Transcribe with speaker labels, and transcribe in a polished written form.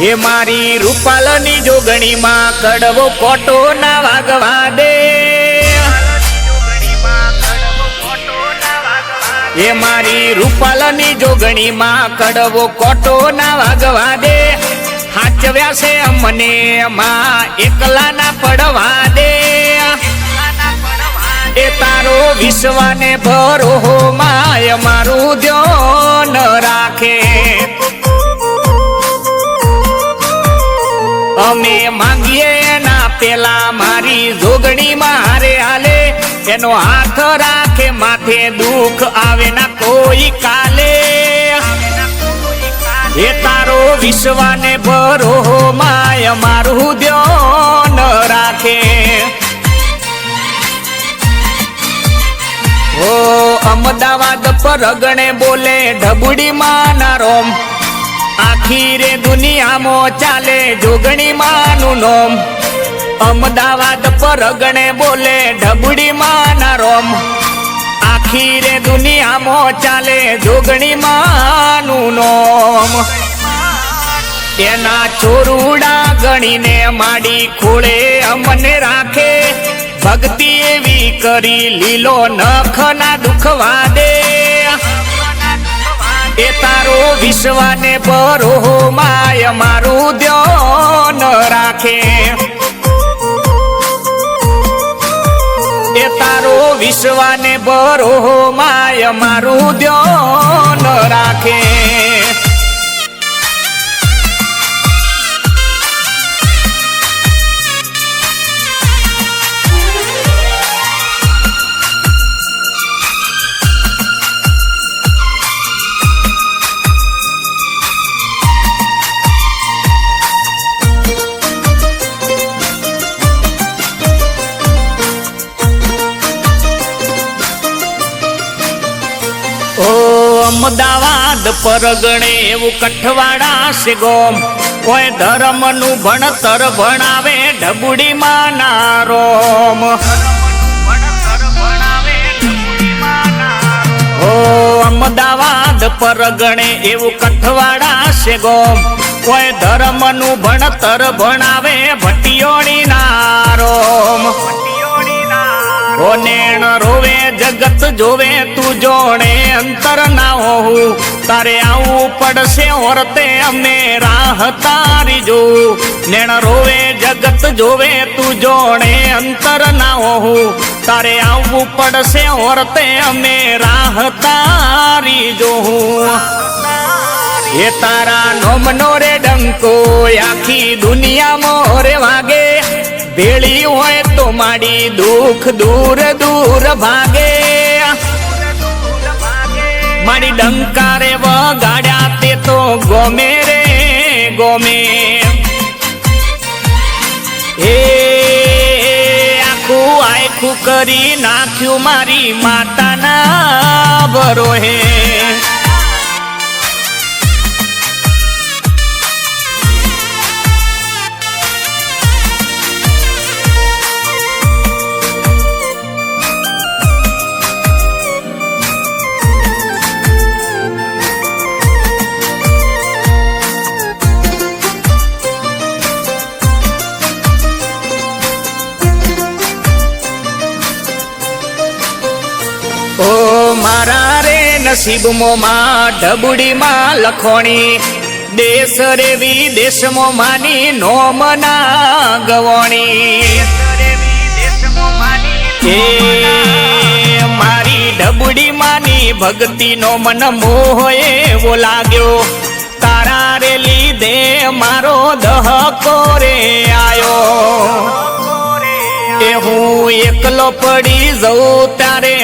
Speaker 1: એ મારી રૂપાલની જોગણી માં કડવો કોટો ના વાગવા દે। એ મારી રૂપાલની જોગણી માં કડવો કોટો ના વાગવા દે। હાચવ્યા છે અમને માં એકલા ના પડવા દે। એ તારો વિશ્વાને ભરો માય મારું ધ્યાન રાખે। અમે માંગીએ એના પેલા મારી જોગણી મારે હાલે। એનો હાથ રાખે માથે દુઃખ આવે ના કોઈ કાલે। એ તારો વિશ્વાને ભરો માય મારું ધ્યાન રાખે। ઓ અમદાવાદ પરગણે બોલે ઢબુડી માં ના રોમ। આખી રે દુનિયામાં ચાલે જોગણી માનું નોમ। અમદાવાદ પરગણે બોલે ઢબુડી માં ના રોમ। આખી રે દુનિયામાં ચાલે જોગણી માનું નોમ। એના ચોરુડા ગણીને માડી ખોળે અમને રાખે। ભક્તિ એવી કરી લીલો નખ ના દુખવા દે। એ તારો વિશ્વાને ભરો માય મારું ધ્યાન રાખે। એ તારો વિશ્વાને ભરો માય મારું ધ્યાન રાખે। અમદાવાદ પરગણે એવું કઠવાડા છે ગોમ। કોઈ ધર્મ નું ભણતર ભણાવે ઢબુડી માં ના રોમ। ઓ અમદાવાદ પરગણે એવું કઠવાડા છે ગોમ। કોઈ ધર્મ નું ભણતર ભણાવે ભટિયોળી ના રોમ। ઓ નેણ રોવે જગત જોવે તું જોણે અંતર ના હોવું। તારે આવું પડશે ઓરતે અમને રાહ તારી જો। નેણ રોવે જગત જોવે તું જોણે અંતર ના હોવું। તારે આવવું પડશે ઓરતે અમે રાહ તારી જોઉં। એ તારા નોમનો રે ડંકો આખી દુનિયામાં રે વાગે। ભેળી હોય તો માડી દુઃખ દૂર દૂર ભાગે। માડી ડંકારે વગાડ્યા તે તો ગોમે રે ગોમે। એ આખું આખું કરી નાખ્યું મારી માતાના ભરોહે। ઓ મારા રે નસીબમાં ઢબુડી માં લખોણી। દેશ રે વિદેશમાં માની નોમ ના ગવણી। એ મારી ઢબુડી માની ભક્તિ નો મન મોહ એવો લાગ્યો। તારા રે લીધે મારો દહકો રે આયો। એ હું એકલો પડી જઉં ત્યારે